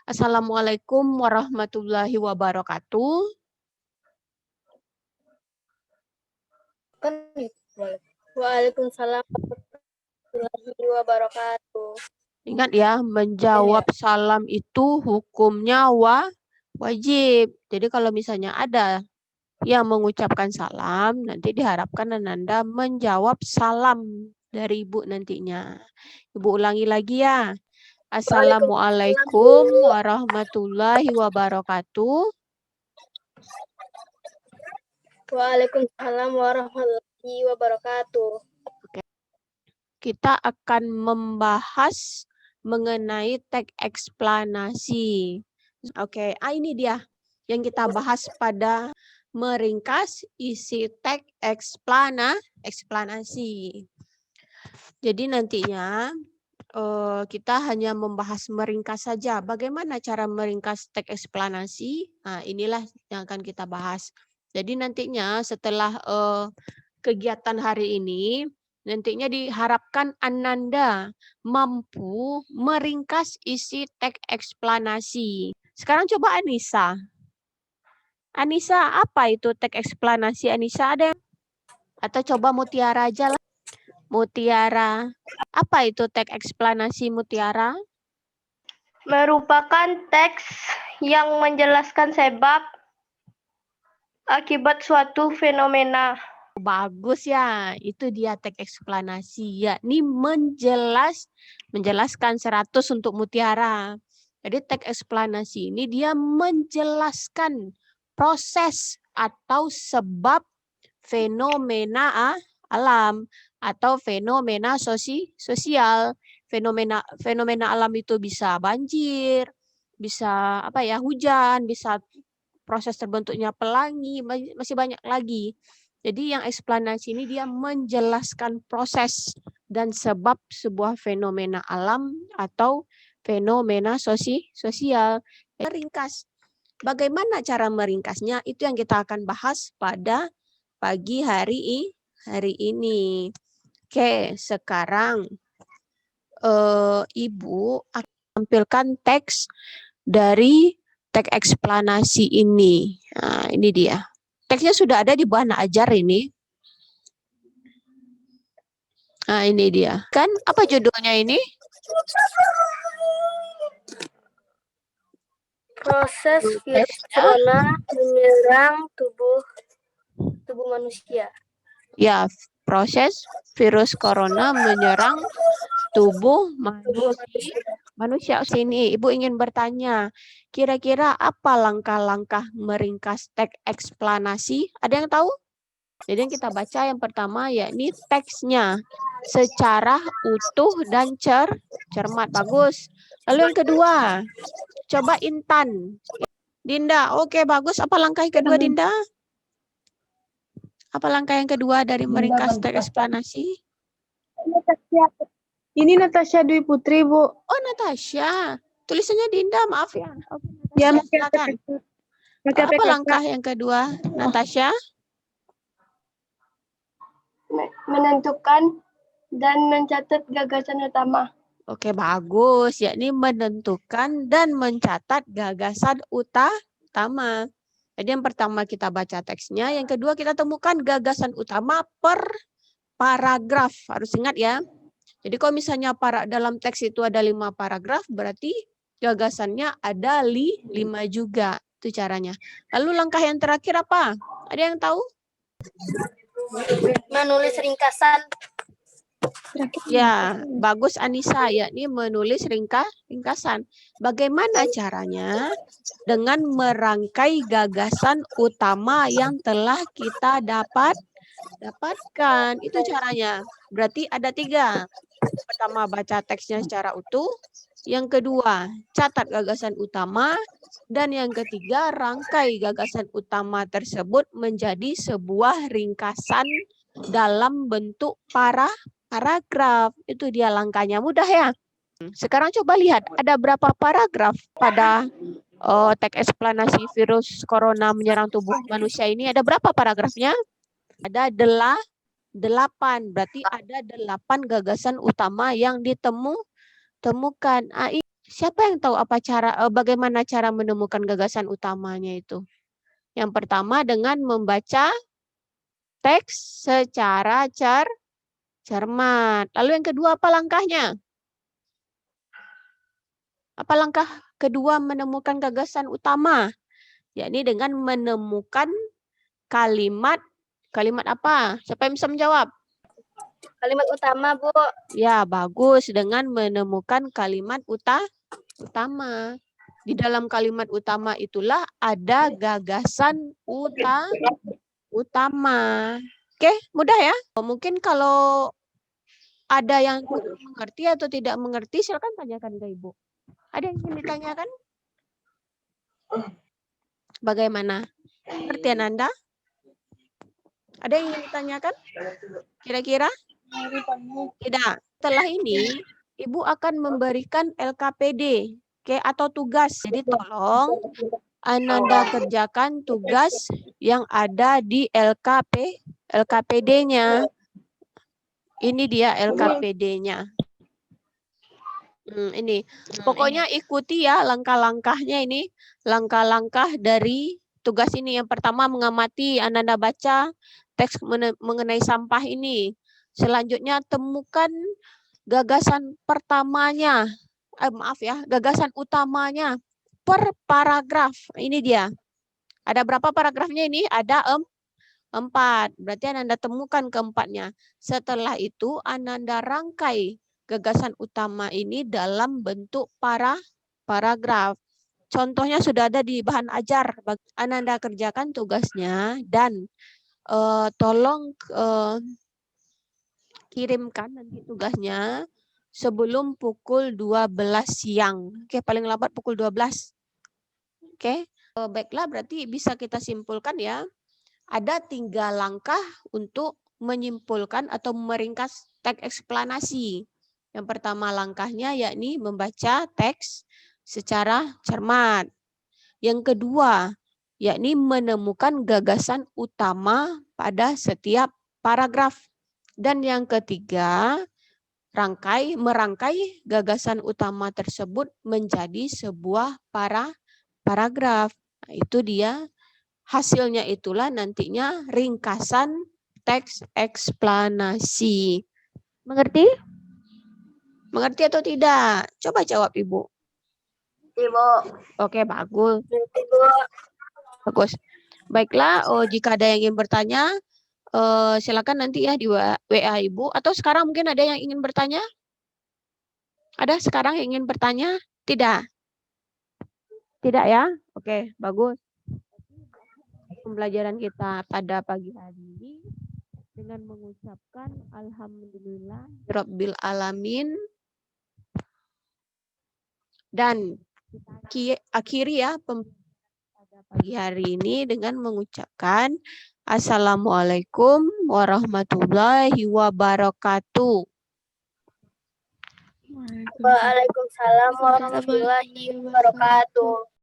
Assalamualaikum warahmatullahi wabarakatuh. Waalaikumsalam warahmatullahi wabarakatuh. Ingat ya, menjawab salam itu hukumnya wajib. Jadi kalau misalnya ada yang mengucapkan salam, nanti diharapkan Ananda menjawab salam dari Ibu nantinya. Ibu ulangi lagi ya. Assalamualaikum warahmatullahi wabarakatuh. Waalaikumsalam warahmatullahi wabarakatuh. Kita akan membahas mengenai teks eksplanasi. Oke, ini dia yang kita bahas pada meringkas isi teks eksplanasi. Jadi nantinya kita hanya membahas meringkas saja. Bagaimana cara meringkas teks eksplanasi? Nah, inilah yang akan kita bahas. Jadi nantinya setelah kegiatan hari ini, nantinya diharapkan Ananda mampu meringkas isi teks eksplanasi. Sekarang coba Anissa. Anissa, apa itu teks eksplanasi? Anissa ada yang? Atau coba Mutiara aja lah. Mutiara. Apa itu teks eksplanasi Mutiara? Merupakan teks yang menjelaskan sebab akibat suatu fenomena. Bagus ya, itu dia teks eksplanasi, yakni menjelaskan 100 untuk Mutiara. Jadi teks eksplanasi ini dia menjelaskan proses atau sebab fenomena alam atau fenomena sosial. Fenomena alam itu bisa banjir, bisa hujan, bisa proses terbentuknya pelangi, masih banyak lagi. Jadi yang eksplanasi ini dia menjelaskan proses dan sebab sebuah fenomena alam atau fenomena sosial. Ringkas. Bagaimana cara meringkasnya? Itu yang kita akan bahas pada pagi hari ini. Oke, sekarang Ibu akan tampilkan teks dari teks eksplanasi ini. Nah, ini dia. Teksnya sudah ada di Buana Ajar ini. Nah, ini dia. Kan apa judulnya ini? Proses virus corona menyerang tubuh manusia. Ya, proses virus corona menyerang tubuh manusia. Sini, Ibu ingin bertanya, kira-kira apa langkah-langkah meringkas teks eksplanasi? Ada yang tahu? Jadi yang kita baca yang pertama yakni teksnya secara utuh dan cermat. Bagus. Lalu yang kedua, coba Intan. Dinda, oke bagus. Apa langkah yang kedua Dinda? Apa langkah yang kedua dari meringkas teks eksplanasi? Ini Natasha Dwi Putri, Bu. Oh, Natasha. Tulisannya Dinda, maaf ya. Oke, Ya, silakan. Apa langkah yang kedua, Natasha? Menentukan dan mencatat gagasan utama. Oke, bagus. Yakni menentukan dan mencatat gagasan utama. Jadi yang pertama kita baca teksnya, yang kedua kita temukan gagasan utama per paragraf. Harus ingat ya. Jadi kalau misalnya dalam teks itu ada 5 paragraf, berarti gagasannya ada 5 juga. Itu caranya. Lalu langkah yang terakhir apa? Ada yang tahu? Menulis ringkasan. Ya, bagus Anissa, yakni menulis ringkasan. Bagaimana caranya? Dengan merangkai gagasan utama yang telah kita dapatkan. Itu caranya. Berarti ada 3. Pertama, baca teksnya secara utuh. Yang kedua, catat gagasan utama. Dan yang ketiga, rangkai gagasan utama tersebut menjadi sebuah ringkasan dalam bentuk paragraf. Itu dia langkahnya. Mudah ya? Sekarang coba lihat, ada berapa paragraf pada teks eksplanasi virus corona menyerang tubuh manusia ini? Ada berapa paragrafnya? Ada 8. Berarti ada 8 gagasan utama yang ditemukan. Siapa yang tahu bagaimana cara menemukan gagasan utamanya itu? Yang pertama dengan membaca teks secara cermat. Lalu yang kedua apa langkahnya? Apa langkah kedua menemukan gagasan utama? Yakni dengan menemukan kalimat apa? Siapa yang bisa menjawab? Kalimat utama, Bu. Ya, bagus. Dengan menemukan kalimat utama. Di dalam kalimat utama itulah ada gagasan utama. Oke, mudah ya? Mungkin kalau ada yang kurang mengerti atau tidak mengerti, silakan tanyakan ke Ibu. Ada yang ingin ditanyakan? Bagaimana? Ngerti Ananda? Ada yang ingin ditanyakan? Kira-kira? Tidak. Setelah ini, Ibu akan memberikan LKPD, oke, atau tugas. Jadi tolong Ananda kerjakan tugas yang ada di LKPD-nya. Ini dia LKPD-nya. Ini. Pokoknya ikuti ya langkah-langkahnya ini. Langkah-langkah dari tugas ini. Yang pertama mengamati, Ananda baca teks mengenai sampah ini. Selanjutnya temukan gagasan pertamanya. Maaf ya, gagasan utamanya per paragraf. Ini dia. Ada berapa paragrafnya ini? Ada 4. Berarti Ananda temukan keempatnya. Setelah itu Ananda rangkai gagasan utama ini dalam bentuk paragraf. Contohnya sudah ada di bahan ajar. Ananda kerjakan tugasnya dan tolong kirimkan nanti tugasnya sebelum pukul 12 siang. Oke, paling lambat pukul 12. Oke, baiklah berarti bisa kita simpulkan ya. Ada 3 langkah untuk menyimpulkan atau meringkas teks eksplanasi. Yang pertama langkahnya yakni membaca teks secara cermat. Yang kedua yakni menemukan gagasan utama pada setiap paragraf. Dan yang ketiga, merangkai gagasan utama tersebut menjadi sebuah paragraf. Nah, itu dia. Hasilnya itulah nantinya ringkasan teks eksplanasi. Mengerti? Mengerti atau tidak? Coba jawab Ibu. Ibu. Oke, bagus. Ibu. Bagus. Baiklah, jika ada yang ingin bertanya, silakan nanti ya di WA Ibu. Atau sekarang mungkin ada yang ingin bertanya? Ada sekarang yang ingin bertanya? Tidak? Tidak ya? Oke, bagus. Pembelajaran kita pada pagi hari ini dengan mengucapkan alhamdulillah rabbil alamin, dan kita akhiri ya pada pagi hari ini dengan mengucapkan assalamualaikum warahmatullahi wabarakatuh. Waalaikumsalam warahmatullahi wabarakatuh.